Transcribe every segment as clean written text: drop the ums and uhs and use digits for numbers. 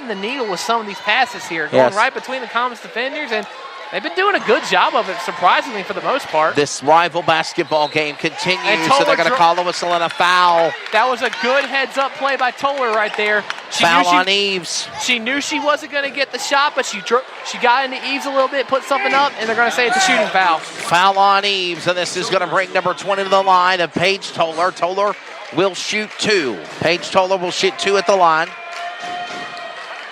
threading the needle with some of these passes here, going right between the Comets defenders, and they've been doing a good job of it, surprisingly, for the most part. This rival basketball game continues, so they're going to call a whistle and a foul. That was a good heads-up play by Toller right there. Foul on Eves. She knew she wasn't going to get the shot, but she got into Eves a little bit, put something up, and they're going to say it's a shooting foul. Foul on Eves, and this is going to bring number 20 to the line of Paige Toller. Toller will shoot 2. Paige Toller will shoot 2 at the line,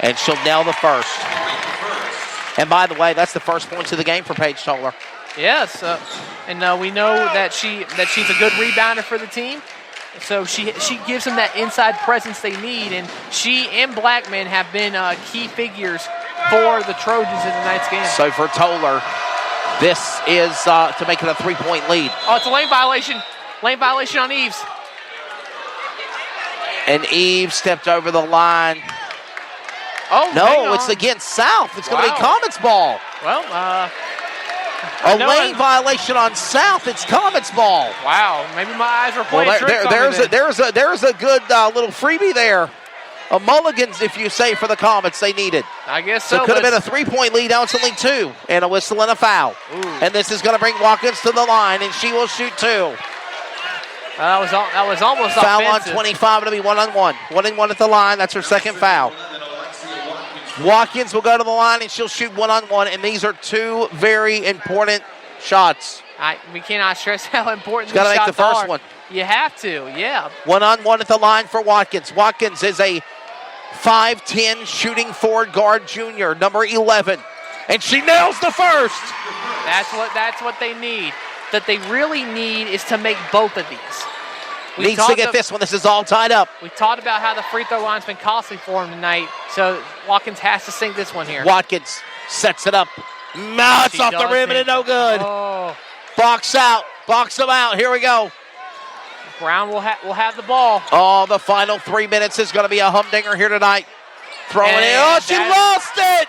and she'll nail the first. And by the way, that's the first points of the game for Paige Toller. Yes, and we know that she's a good rebounder for the team. So she gives them that inside presence they need, and she and Blackman have been key figures for the Trojans in tonight's game. So for Toller, this is to make it a 3-point lead. Oh, it's a lane violation. Lane violation on Eves. And Eves stepped over the line. Oh, no, it's against South. It's going to be Comets ball. Well, a lane violation on South. It's Comets ball. Wow, maybe my eyes were playing tricks on me. There's a good little freebie there. A mulligans, if you say, for the Comets they needed. I guess so. So it could have been a 3-point lead. Now it's only 2. And a whistle and a foul. Ooh. And this is going to bring Watkins to the line, and she will shoot 2. That was almost foul offensive. On 25. It'll be 1-on-1. 1-on-1 at the line. That's her second foul. Watkins will go to the line, and she'll shoot 1-on-1. And these are 2 very important shots. We cannot stress how important these shots are. Got to make the first one. You have to, yeah. 1-on-1 at the line for Watkins. Watkins is a 5'10" shooting forward guard junior, number 11. And she nails the first. That's what they need. That they really need is to make both of these. Needs to get this one. This is all tied up. We talked about how the free throw line's been costly for him tonight, so Watkins has to sink this one here. Watkins sets it up. No, it's off the rim and no good. Oh. Box out. Box them out. Here we go. Brown will have the ball. Oh, the final 3 minutes is going to be a humdinger here tonight. Throwing it. Oh, she lost it.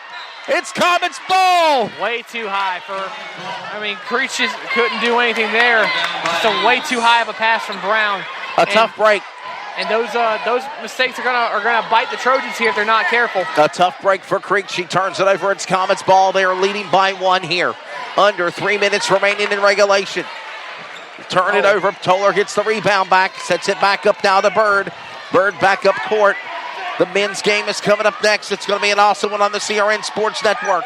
It's Comets ball. Way too high Creech couldn't do anything there. So way too high of a pass from Brown. Tough break. And those mistakes are gonna bite the Trojans here if they're not careful. A tough break for Creech. She turns it over. It's Comets ball. They are leading by 1 here. Under 3 minutes remaining in regulation. Turn it over. Toller gets the rebound back. Sets it back up now to Bird. Bird back up court. The men's game is coming up next. It's going to be an awesome one on the CRN Sports Network.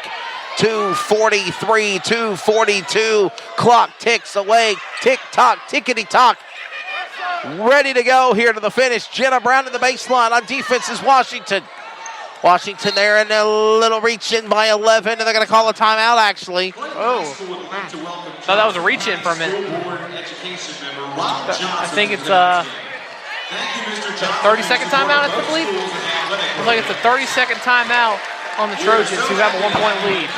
2:43, 2:42. Clock ticks away. Tick-tock, tickety-tock. Ready to go here to the finish. Jenna Brown in the baseline. On defense is Washington. Washington there and a little reach in by 11, and they're going to call a timeout, actually. Oh. Thought that was a reach in for a minute. I think it's a 30-second timeout, I believe. Looks like it's a 30-second timeout on the Trojans, who have a 1-point lead.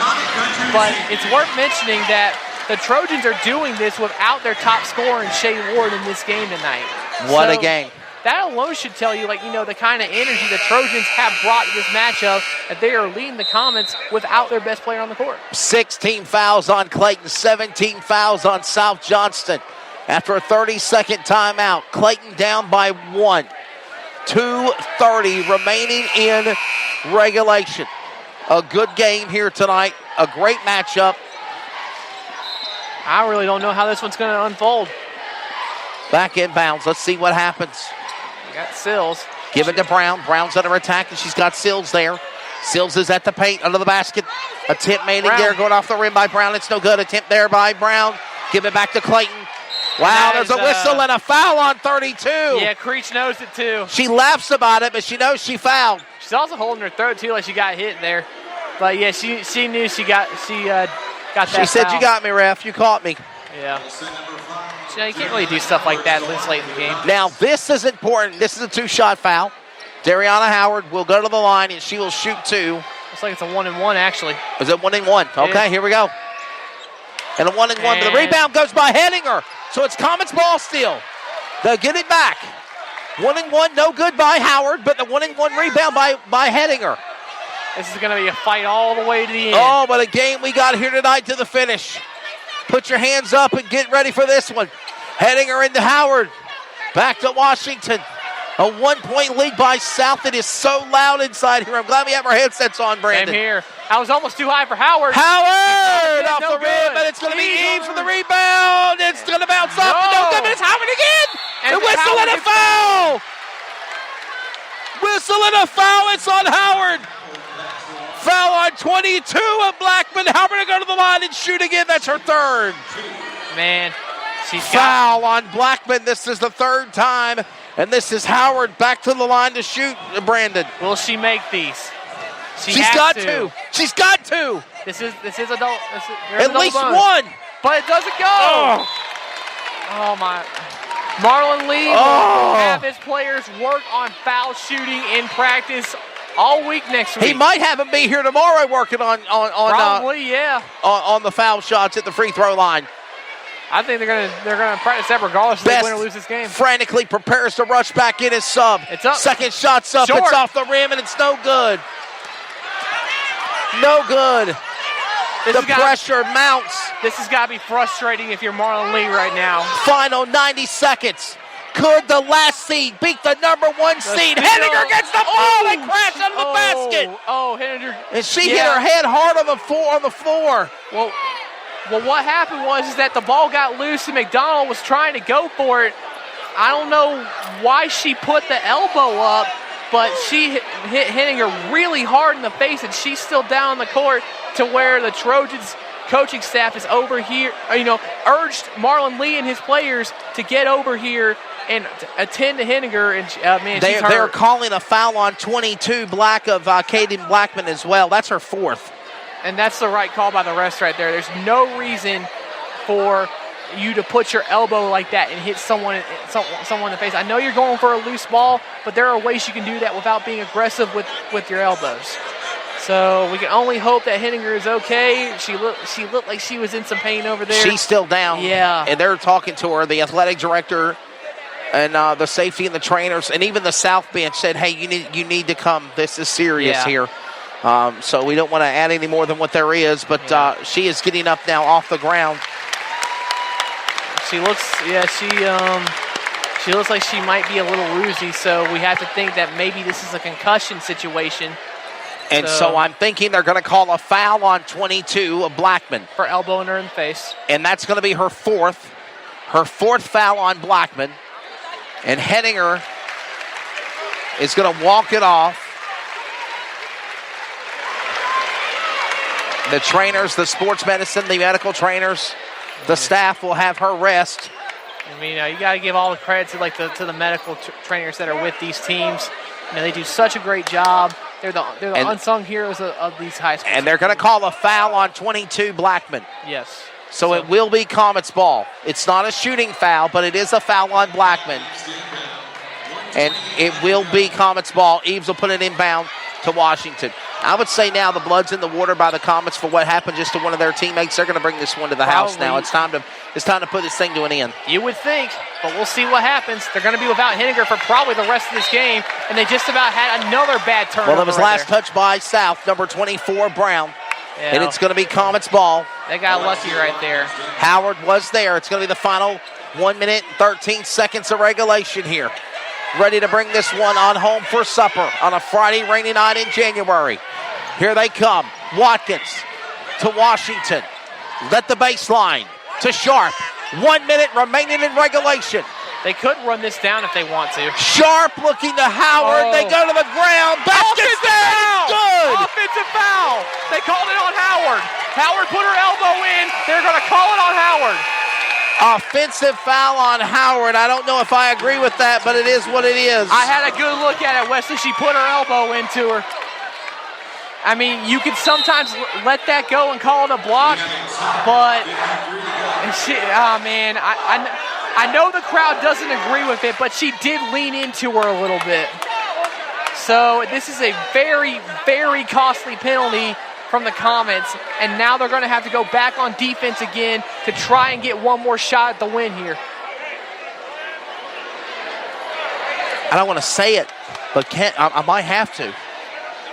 But it's worth mentioning that the Trojans are doing this without their top scorer in Shea Ward in this game tonight. What a game. That alone should tell you, the kind of energy the Trojans have brought to this matchup, that they are leading the Comets without their best player on the court. 16 fouls on Clayton, 17 fouls on South Johnston. After a 30-second timeout, Clayton down by 1. 2:30 remaining in regulation. A good game here tonight. A great matchup. I really don't know how this one's going to unfold. Back in bounds. Let's see what happens. Got Sills. Give it to Brown. Brown's under attack, and she's got Sills there. Sills is at the paint, under the basket. Attempt made in there, going off the rim by Brown. It's no good. Attempt there by Brown. Give it back to Clayton. Wow, there's a whistle and a foul on 32. Yeah, Creech knows it too. She laughs about it, but she knows she fouled. She's also holding her throat too, like she got hit there. But yeah, she knew she got that. She said, foul. "You got me, ref. You caught me." Yeah. You can't really do stuff like that this late in the game. Now this is important. This is a 2-shot foul. Dariana Howard will go to the line and she will shoot 2. Looks like it's a 1-and-1 actually. Is it 1-and-1? Okay, here we go. And a 1-and-1. The rebound goes by Hedinger. So it's Comets ball still. They'll get it back. 1-and-1, no good by Howard, but the 1-and-1 rebound by Hedinger. This is going to be a fight all the way to the end. Oh, but a game we got here tonight to the finish. Put your hands up and get ready for this one. Hedinger into Howard. Back to Washington. A 1-point lead by South. It is so loud inside here. I'm glad we have our headsets on, Brandon. Same here. I was almost too high for Howard. Howard off no the rim, and it's going to be Eves for the rebound. It's going to bounce off, but no good, but it's Howard again. And the whistle and a foul. Whistle and a foul. It's on Howard. Foul on 22 of Blackman. Howard to go to the line and shoot again. That's her third. Man, she's foul on Blackman. This is the third time, and this is Howard back to the line to shoot. Brandon, will she make these? She's got to. She's got to. This is adult. At least one. But it doesn't go. Oh my. Marlon Lee will have his players work on foul shooting in practice all week next week. He might have him be here tomorrow working on probably, on the foul shots at the free throw line. I think they're gonna practice that regardless if they win or lose this game. Frantically prepares to rush back in his sub. It's up. Second shot's up. Short. It's off the rim and it's no good. No good. The pressure mounts. This has got to be frustrating if you're Marlon Lee right now. Final 90 seconds. Could the last seed beat the number one seed? Henninger gets the ball and crash under the basket. Henninger. And she hit her head hard on the floor. Well, what happened was that the ball got loose and McDonald was trying to go for it. I don't know why she put the elbow up, but she hit Henninger really hard in the face, and she's still down on the court to where the Trojans coaching staff is over here, urged Marlon Lee and his players to get over here and attend to Henninger. And they're calling a foul on 22 Kaden Blackman as well. That's her fourth. And that's the right call by the refs right there. There's no reason for you to put your elbow like that and hit someone in the face. I know you're going for a loose ball, but there are ways you can do that without being aggressive with your elbows. So we can only hope that Henninger is okay. She looked like she was in some pain over there. She's still down. Yeah. And they're talking to her. The athletic director and the safety and the trainers and even the South bench said, hey, you need to come. This is serious here. So we don't want to add any more than what there is, but she is getting up now off the ground. She looks like she might be a little woozy, so we have to think that maybe this is a concussion situation. And so I'm thinking they're going to call a foul on 22 of Blackman. For elbowing her in the face. And that's going to be her fourth foul on Blackman. And Henninger is going to walk it off. The trainers, the sports medicine, the medical trainers, the staff will have her rest. I mean, you got to give all the credit to the medical trainers that are with these teams. They do such a great job. They're the unsung heroes of these high schools. And they're going to call a foul on 22 Blackman. Yes. So it will be Comets ball. It's not a shooting foul, but it is a foul on Blackman. And it will be Comets ball. Eves will put it inbound to Washington. I would say now the blood's in the water by the Comets for what happened just to one of their teammates. They're going to bring this one to the house now. It's time to put this thing to an end. You would think, but we'll see what happens. They're going to be without Henninger for probably the rest of this game, and they just about had another bad turnover. Well, it was last touch by South, number 24, Brown. Yeah. And it's going to be Comets ball. They got lucky right there. Howard was there. It's going to be the final 1 minute and 13 seconds of regulation here. Ready to bring this one on home for supper on a Friday rainy night in January. Here they come. Watkins to Washington. Let the baseline to Sharp. 1 minute remaining in regulation. They could run this down if they want to. Sharp looking to Howard. They go to the ground. Basket foul. Good. Offensive foul. They called it on Howard. Howard put her elbow in. They're going to call it on Howard. Offensive foul on Howard. I don't know if I agree with that, but it is what it is. I had a good look at it, Wesley. She put her elbow into her. I mean, you could sometimes let that go and call it a block, but I know the crowd doesn't agree with it, but she did lean into her a little bit. So this is a very, very costly penalty from the Comets, and now they're going to have to go back on defense again to try and get one more shot at the win here. I don't want to say it, but I might have to.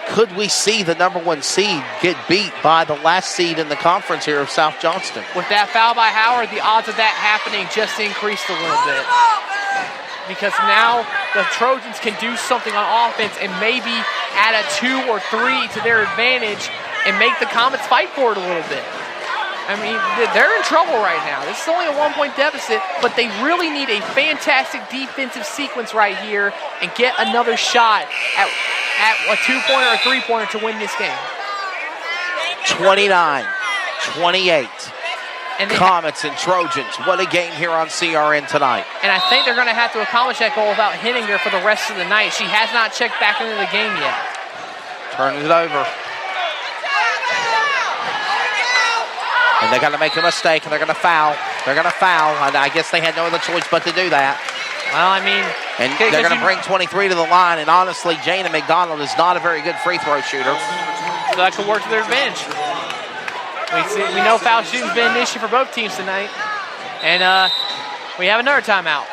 Could we see the number one seed get beat by the last seed in the conference here of South Johnston? With that foul by Howard, the odds of that happening just increased a little bit. Because now the Trojans can do something on offense and maybe add a 2 or 3 to their advantage and make the Comets fight for it a little bit. I mean, they're in trouble right now. This is only a 1-point deficit, but they really need a fantastic defensive sequence right here and get another shot at a 2-pointer or 3-pointer to win this game. 29-28. And Comets and Trojans. What a game here on CRN tonight. And I think they're going to have to accomplish that goal without hitting her for the rest of the night. She has not checked back into the game yet. Turning it over. And they're going to make a mistake, and they're going to foul. They're going to foul. And I guess they had no other choice but to do that. Well, I mean... And they're going to bring 23 to the line. And honestly, Jana McDonald is not a very good free throw shooter. So that could work to their advantage. We know foul shooting's been an issue for both teams tonight. And we have another timeout.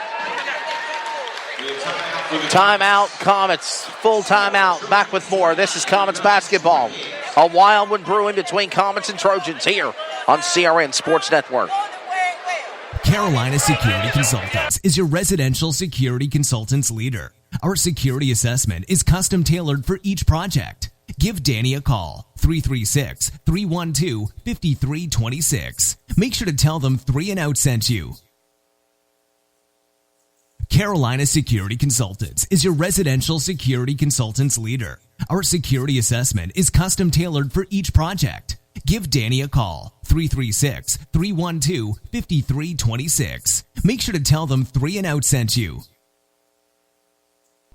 Timeout, Comets. Full timeout. Back with more. This is Comets basketball. A wild one brewing between Comets and Trojans here on CRN Sports Network. Carolina Security Consultants is your residential security consultants leader. Our security assessment is custom tailored for each project. Give Danny a call, 336-312-5326. Make sure to tell them 3 and Out sent you. Carolina Security Consultants is your residential security consultants leader. Our security assessment is custom tailored for each project. Give Danny a call, 336-312-5326. Make sure to tell them 3 and Out sent you.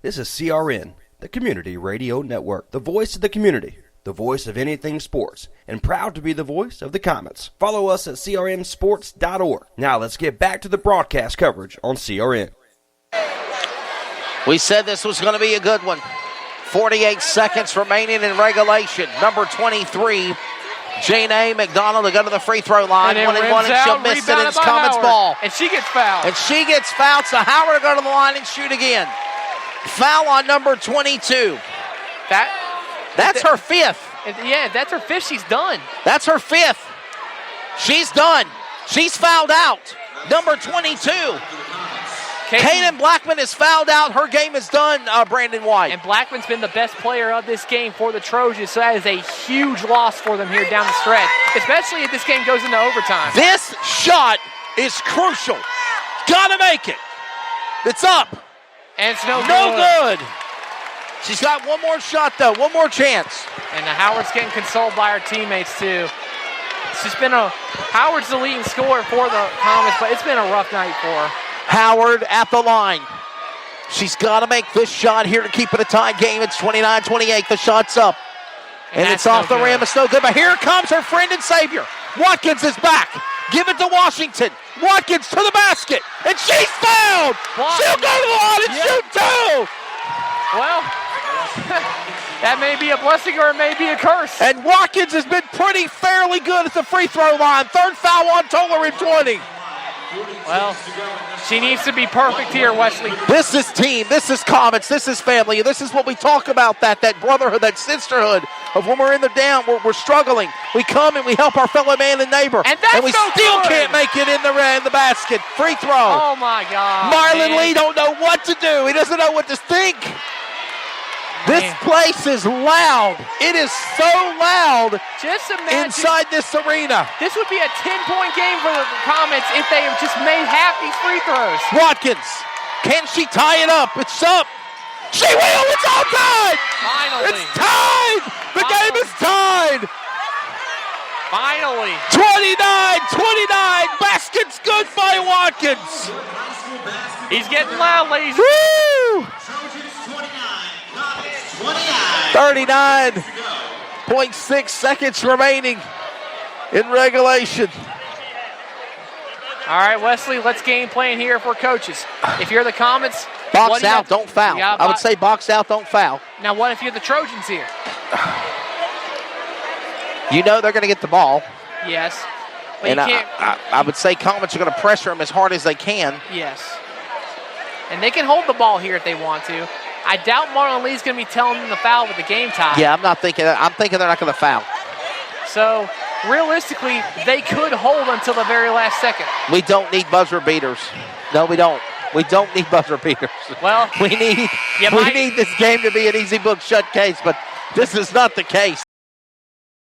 This is CRN, the Community Radio Network, the voice of the community, the voice of anything sports, and proud to be the voice of the Comets. Follow us at crnsports.org. Now let's get back to the broadcast coverage on CRN. We said this was going to be a good one. 48 seconds remaining in regulation. Number 23, Janae McDonald to go to the free throw line. 1 and 1, and she'll miss it. It's Comets ball. And she gets fouled. So Howard to go to the line and shoot again. Foul on number 22. That's her 5th. Yeah, that's her 5th. She's done. That's her 5th. She's done. She's fouled out. Number 22. Clayton Blackman is fouled out. Her game is done, Brandon White. And Blackman's been the best player of this game for the Trojans, so that is a huge loss for them here down the stretch, especially if this game goes into overtime. This shot is crucial. Gotta make it. It's up. And it's no good. She's got one more shot, though. One more chance. And Howard's getting consoled by her teammates, too. It's just been Howard's the leading scorer for the Comets, but it's been a rough night for her. Howard at the line. She's got to make this shot here to keep it a tie game. It's 29-28. The shot's up. And it's off the rim. It's no good. But here comes her friend and savior. Watkins is back. Give it to Washington. Watkins to the basket. And she's fouled. She'll go to the line and shoot 2. Well, that may be a blessing or it may be a curse. And Watkins has been fairly good at the free throw line. 3rd foul on Toller in 20. Well, she needs to be perfect here, Wesley. This is team. This is Comets. This is family. This is what we talk about, that brotherhood, that sisterhood of when we're in the down, we're struggling. We come and we help our fellow man and neighbor. And we still can't make it in the basket. Free throw. Oh, my God. Marlon Lee don't know what to do. He doesn't know what to think. This place is loud. It is so loud. Just imagine inside this arena. This would be a 10-point game for the Comets if they just made half these free throws. Watkins, can she tie it up? It's up. She will. It's all tied. Finally. It's tied. The game is tied. Finally. 29-29. Basket's good by Watkins. He's getting loud, ladies. Woo! 39.6 seconds remaining in regulation. All right, Wesley, let's game plan here for coaches. If you're the Comets, box out, don't foul. I would say box out, don't foul. Now, what if you're the Trojans here? You know they're going to get the ball. Yes. But and you can't. I would say Comets are going to pressure them as hard as they can. Yes. And they can hold the ball here if they want to. I doubt Marlon Lee's going to be telling them to foul with the game tie. Yeah, I'm not thinking that. I'm thinking they're not going to foul. So, realistically, they could hold until the very last second. We don't need buzzer beaters. No, we don't. We don't need buzzer beaters. Well, we need this game to be an easy book shut case, but this is not the case.